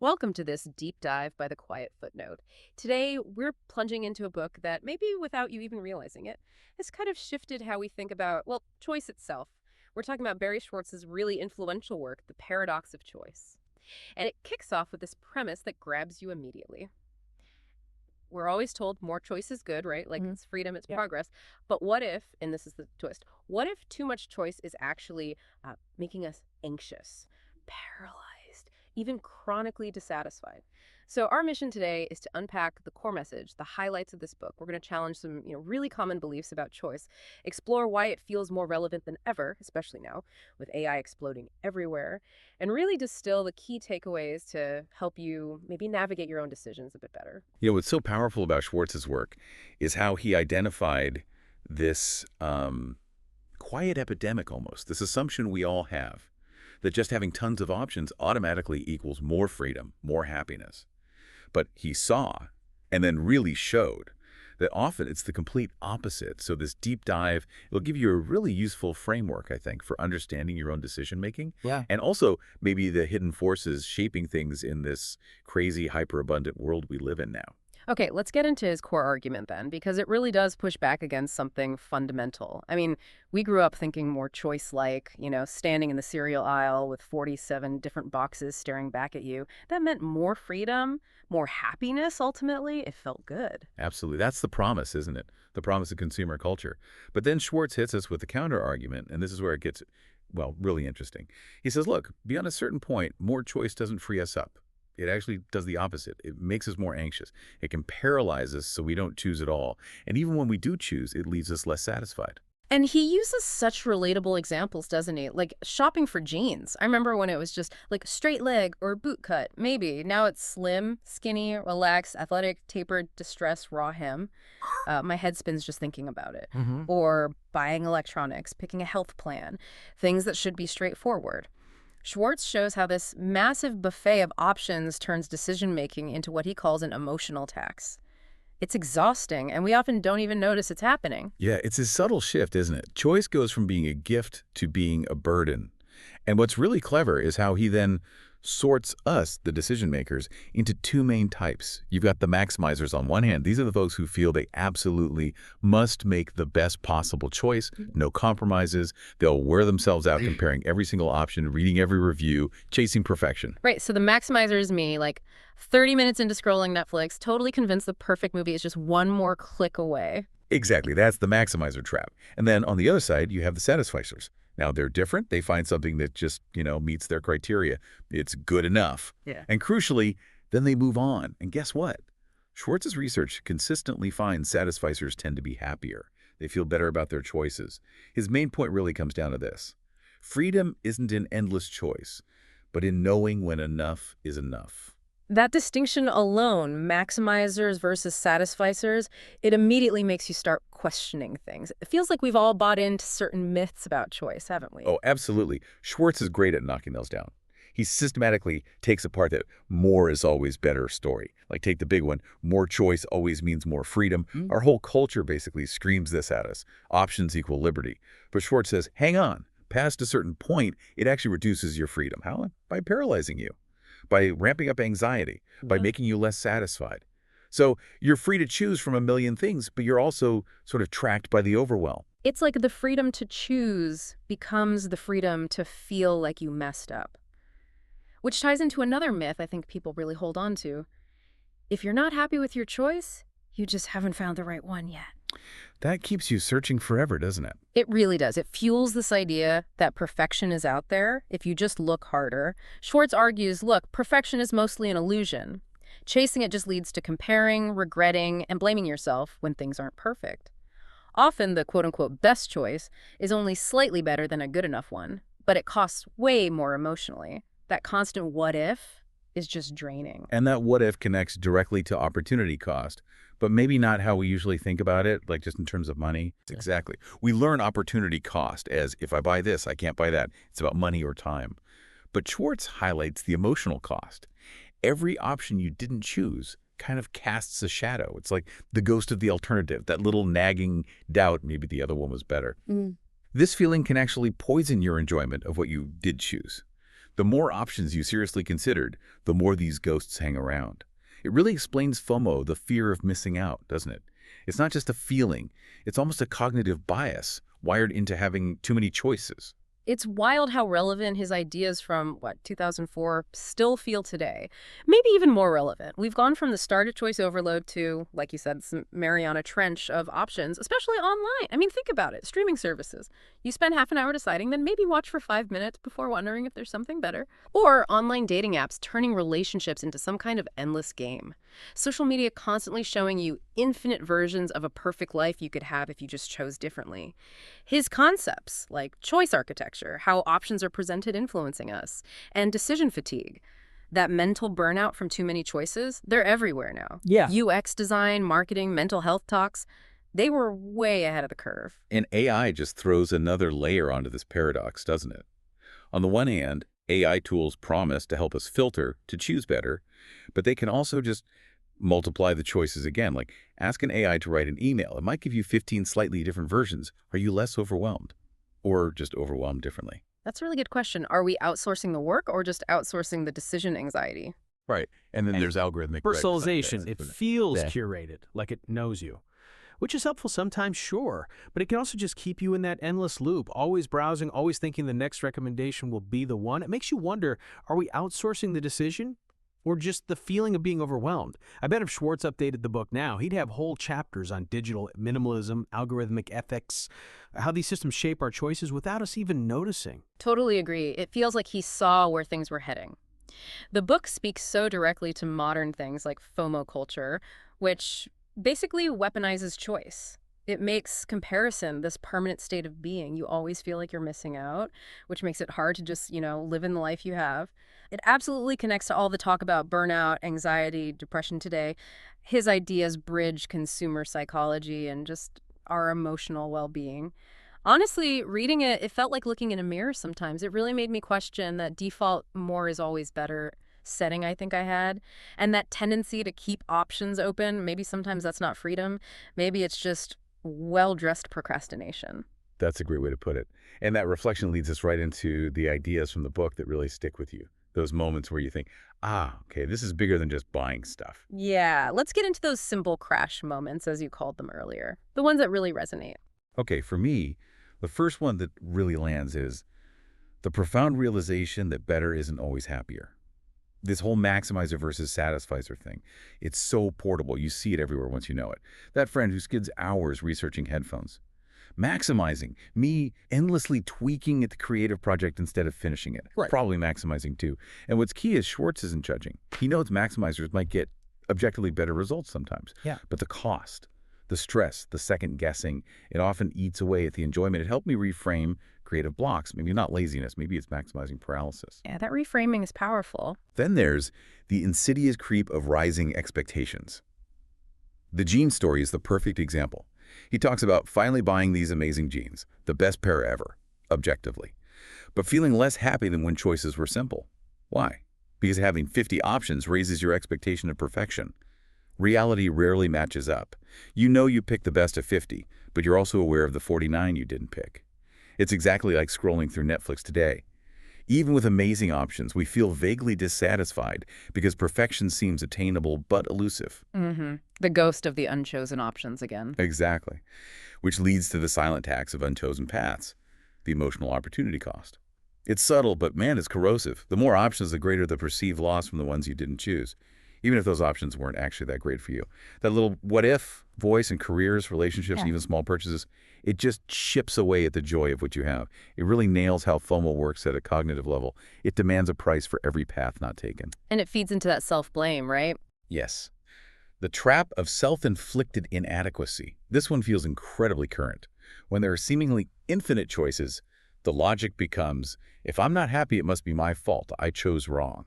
Welcome to this deep dive by the Quiet Footnote. Today, we're plunging into a book that, maybe without you even realizing it, has kind of shifted how we think about, well, choice itself. We're talking about Barry Schwartz's really influential work, The Paradox of Choice. And it kicks off with this premise that grabs you immediately. We're always told more choice is good, right? Like it's freedom, it's progress. But what if, and this is the twist, what if too much choice is actually making us anxious, paralyzed, even chronically dissatisfied? So our mission today is to unpack the core message, the highlights of this book. We're going to challenge some, really common beliefs about choice, explore why it feels more relevant than ever, especially now with AI exploding everywhere, and really distill the key takeaways to help you maybe navigate your own decisions a bit better. What's so powerful about Schwartz's work is how he identified this quiet epidemic almost, this assumption we all have, that just having tons of options automatically equals more freedom, more happiness. But he saw, and then really showed, that often it's the complete opposite. So this deep dive, it'll give you a really useful framework, I think, for understanding your own decision-making. Yeah. And also maybe the hidden forces shaping things in this crazy, hyper-abundant world we live in now. Okay, let's get into his core argument then, because it really does push back against something fundamental. I mean, we grew up thinking more choice-like, standing in the cereal aisle with 47 different boxes staring back at you. That meant more freedom, more happiness, ultimately. It felt good. Absolutely. That's the promise, isn't it? The promise of consumer culture. But then Schwartz hits us with the counter-argument, and this is where it gets, well, really interesting. He says, look, beyond a certain point, more choice doesn't free us up. It actually does the opposite. It makes us more anxious. It can paralyze us so we don't choose at all. And even when we do choose, it leaves us less satisfied. And he uses such relatable examples, doesn't he? Like shopping for jeans. I remember when it was just like straight leg or boot cut, maybe. Now it's slim, skinny, relaxed, athletic, tapered, distressed, raw hem. My head spins just thinking about it. Or buying electronics, picking a health plan, things that should be straightforward. Schwartz shows how this massive buffet of options turns decision-making into what he calls an emotional tax. It's exhausting, and we often don't even notice it's happening. Yeah, it's a subtle shift, isn't it? Choice goes from being a gift to being a burden. And what's really clever is how he then sorts us, the decision makers, into two main types. You've got the maximizers on one hand. These are the folks who feel they absolutely must make the best possible choice, no compromises. They'll wear themselves out comparing every single option, reading every review, chasing perfection. Right, so the maximizer is me, like 30 minutes into scrolling Netflix, totally convinced the perfect movie is just one more click away. Exactly, that's the maximizer trap. And then on the other side, you have the satisficers. Now, they're different. They find something that just, meets their criteria. It's good enough. Yeah. And crucially, then they move on. And guess what? Schwartz's research consistently finds satisficers tend to be happier. They feel better about their choices. His main point really comes down to this. Freedom isn't in endless choice, but in knowing when enough is enough. That distinction alone, maximizers versus satisficers, it immediately makes you start questioning things. It feels like we've all bought into certain myths about choice, haven't we? Oh, absolutely. Schwartz is great at knocking those down. He systematically takes apart that more is always better story. Like take the big one, more choice always means more freedom. Our whole culture basically screams this at us. Options equal liberty. But Schwartz says, hang on. Past a certain point, it actually reduces your freedom. How? By paralyzing you. By ramping up anxiety, by making you less satisfied. So you're free to choose from a million things, but you're also sort of tracked by the overwhelm. It's like the freedom to choose becomes the freedom to feel like you messed up. Which ties into another myth I think people really hold on to. If you're not happy with your choice, you just haven't found the right one yet. That keeps you searching forever, doesn't it? It really does. It fuels this idea that perfection is out there if you just look harder. Schwartz argues, look, perfection is mostly an illusion. Chasing it just leads to comparing, regretting, and blaming yourself when things aren't perfect. Often the quote-unquote best choice is only slightly better than a good enough one, but it costs way more emotionally. That constant what if is just draining. And that what if connects directly to opportunity cost, but maybe not how we usually think about it, like just in terms of money. Exactly. We learn opportunity cost as if I buy this, I can't buy that. It's about money or time. But Schwartz highlights the emotional cost. Every option you didn't choose kind of casts a shadow. It's like the ghost of the alternative, that little nagging doubt maybe the other one was better. This feeling can actually poison your enjoyment of what you did choose. The more options you seriously considered, the more these ghosts hang around. It really explains FOMO, the fear of missing out, doesn't it? It's not just a feeling, it's almost a cognitive bias wired into having too many choices. It's wild how relevant his ideas from, 2004 still feel today. Maybe even more relevant. We've gone from the start of choice overload to, like you said, some Mariana Trench of options, especially online. I mean, think about it. Streaming services. You spend half an hour deciding, then maybe watch for 5 minutes before wondering if there's something better. Or online dating apps turning relationships into some kind of endless game. Social media constantly showing you infinite versions of a perfect life you could have if you just chose differently. His concepts, like choice architecture, how options are presented influencing us, and decision fatigue, that mental burnout from too many choices, they're everywhere now. Yeah. UX design, marketing, mental health talks, they were way ahead of the curve. And AI just throws another layer onto this paradox, doesn't it? On the one hand, AI tools promise to help us filter, to choose better, but they can also just multiply the choices again. Like, ask an AI to write an email. It might give you 15 slightly different versions. Are you less overwhelmed? Or just overwhelmed differently? That's a really good question. Are we outsourcing the work or just outsourcing the decision anxiety? Right. And then And there's algorithmic Personalization. It feels Yeah. curated, like it knows you. Which is helpful sometimes, sure, but it can also just keep you in that endless loop, always browsing, always thinking the next recommendation will be the one. It makes you wonder, are we outsourcing the decision or just the feeling of being overwhelmed? I bet if Schwartz updated the book now, he'd have whole chapters on digital minimalism, algorithmic ethics, how these systems shape our choices without us even noticing. Totally agree. It feels like he saw where things were heading. The book speaks so directly to modern things like FOMO culture, which basically weaponizes choice. It makes comparison this permanent state of being. You always feel like you're missing out, which makes it hard to just, live in the life you have. It absolutely connects to all the talk about burnout, anxiety, depression today. His ideas bridge consumer psychology and just our emotional well-being. Honestly, reading it, it felt like looking in a mirror sometimes. It really made me question that default more is always better setting I think I had, and that tendency to keep options open. Maybe sometimes that's not freedom. Maybe it's just well-dressed procrastination. That's a great way to put it. And that reflection leads us right into the ideas from the book that really stick with you. Those moments where you think, okay, this is bigger than just buying stuff. Yeah, let's get into those simple crash moments, as you called them earlier. The ones that really resonate. Okay, for me, the first one that really lands is the profound realization that better isn't always happier. This whole maximizer versus satisficer thing, it's so portable. You see it everywhere once you know it. That friend who skids hours researching headphones. Maximizing, me endlessly tweaking at the creative project instead of finishing it. Right. Probably maximizing too. And what's key is Schwartz isn't judging. He knows maximizers might get objectively better results sometimes. Yeah. But the cost, the stress, the second guessing, it often eats away at the enjoyment. It helped me reframe creative blocks. Maybe not laziness, maybe it's maximizing paralysis. Yeah, that reframing is powerful. Then there's the insidious creep of rising expectations. The jean story is the perfect example. He talks about finally buying these amazing jeans, the best pair ever, objectively, but feeling less happy than when choices were simple. Why? Because having 50 options raises your expectation of perfection. Reality rarely matches up. You know you picked the best of 50, but you're also aware of the 49 you didn't pick. It's exactly like scrolling through Netflix today. Even with amazing options, we feel vaguely dissatisfied because perfection seems attainable but elusive. The ghost of the unchosen options again. Exactly. Which leads to the silent tax of unchosen paths, the emotional opportunity cost. It's subtle, but man, it's corrosive. The more options, the greater the perceived loss from the ones you didn't choose, even if those options weren't actually that great for you. That little what-if voice in careers, relationships, even small purchases, it just chips away at the joy of what you have. It really nails how FOMO works at a cognitive level. It demands a price for every path not taken. And it feeds into that self-blame, right? Yes. The trap of self-inflicted inadequacy. This one feels incredibly current. When there are seemingly infinite choices, the logic becomes, if I'm not happy, it must be my fault. I chose wrong.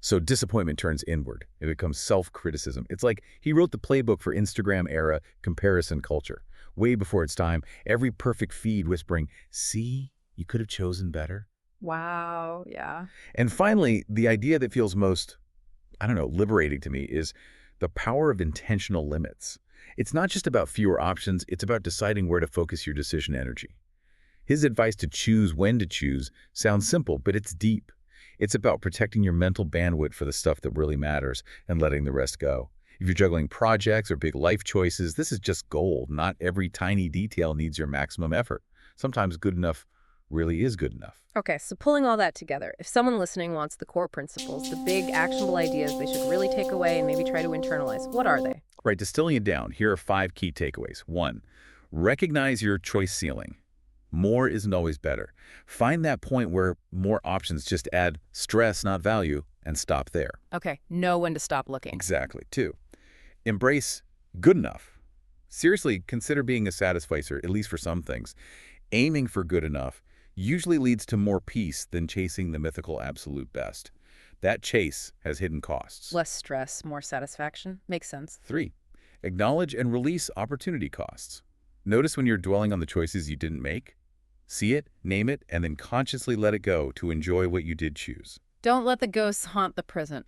So disappointment turns inward. It becomes self-criticism. It's like he wrote the playbook for Instagram-era comparison culture. Way before its time, every perfect feed whispering, see, you could have chosen better. Wow, yeah. And finally, the idea that feels most, liberating to me is the power of intentional limits. It's not just about fewer options, it's about deciding where to focus your decision energy. His advice to choose when to choose sounds simple, but it's deep. It's about protecting your mental bandwidth for the stuff that really matters and letting the rest go. If you're juggling projects or big life choices, this is just gold. Not every tiny detail needs your maximum effort. Sometimes good enough really is good enough. Okay, so pulling all that together, if someone listening wants the core principles, the big actionable ideas they should really take away and maybe try to internalize, what are they? Right, distilling it down, here are 5 key takeaways. 1, recognize your choice ceiling. More isn't always better. Find that point where more options just add stress, not value, and stop there. Okay, know when to stop looking. Exactly. 2, embrace good enough. Seriously, consider being a satisficer, at least for some things. Aiming for good enough usually leads to more peace than chasing the mythical absolute best. That chase has hidden costs. Less stress, more satisfaction. Makes sense. 3, acknowledge and release opportunity costs. Notice when you're dwelling on the choices you didn't make. See it, name it, and then consciously let it go to enjoy what you did choose. Don't let the ghosts haunt the present.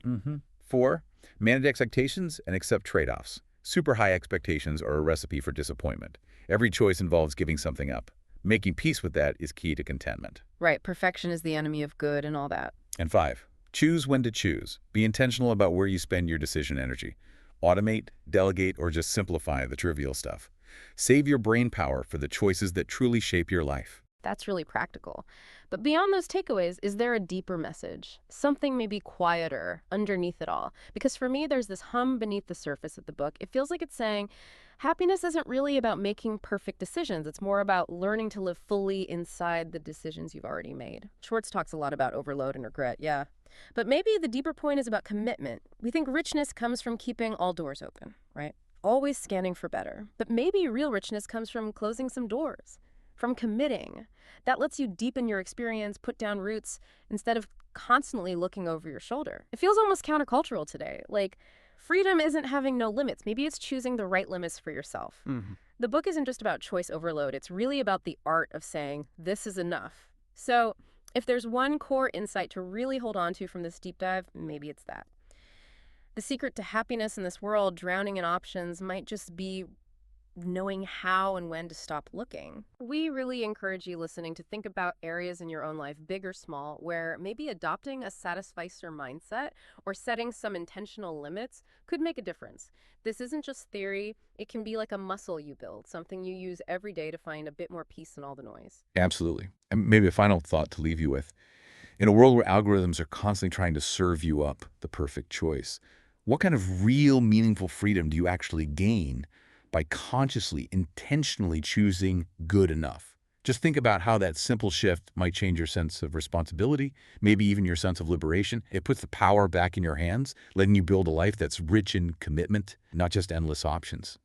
4, manage expectations and accept trade-offs. Super high expectations are a recipe for disappointment. Every choice involves giving something up. Making peace with that is key to contentment. Right, perfection is the enemy of good and all that. And 5, choose when to choose. Be intentional about where you spend your decision energy. Automate, delegate, or just simplify the trivial stuff. Save your brain power for the choices that truly shape your life. That's really practical. But beyond those takeaways, is there a deeper message? Something maybe quieter underneath it all? Because for me, there's this hum beneath the surface of the book. It feels like it's saying, happiness isn't really about making perfect decisions. It's more about learning to live fully inside the decisions you've already made. Schwartz talks a lot about overload and regret, yeah. But maybe the deeper point is about commitment. We think richness comes from keeping all doors open, right? Always scanning for better. But maybe real richness comes from closing some doors, from committing. That lets you deepen your experience, put down roots, instead of constantly looking over your shoulder. It feels almost countercultural today. Like, freedom isn't having no limits. Maybe it's choosing the right limits for yourself. The book isn't just about choice overload. It's really about the art of saying, this is enough. So if there's one core insight to really hold on to from this deep dive, maybe it's that. The secret to happiness in this world, drowning in options, might just be knowing how and when to stop looking. We really encourage you listening to think about areas in your own life, big or small, where maybe adopting a satisficer mindset or setting some intentional limits could make a difference. This isn't just theory. It can be like a muscle you build, something you use every day to find a bit more peace in all the noise. Absolutely. And maybe a final thought to leave you with. In a world where algorithms are constantly trying to serve you up the perfect choice, what kind of real, meaningful freedom do you actually gain by consciously, intentionally choosing good enough? Just think about how that simple shift might change your sense of responsibility, maybe even your sense of liberation. It puts the power back in your hands, letting you build a life that's rich in commitment, not just endless options.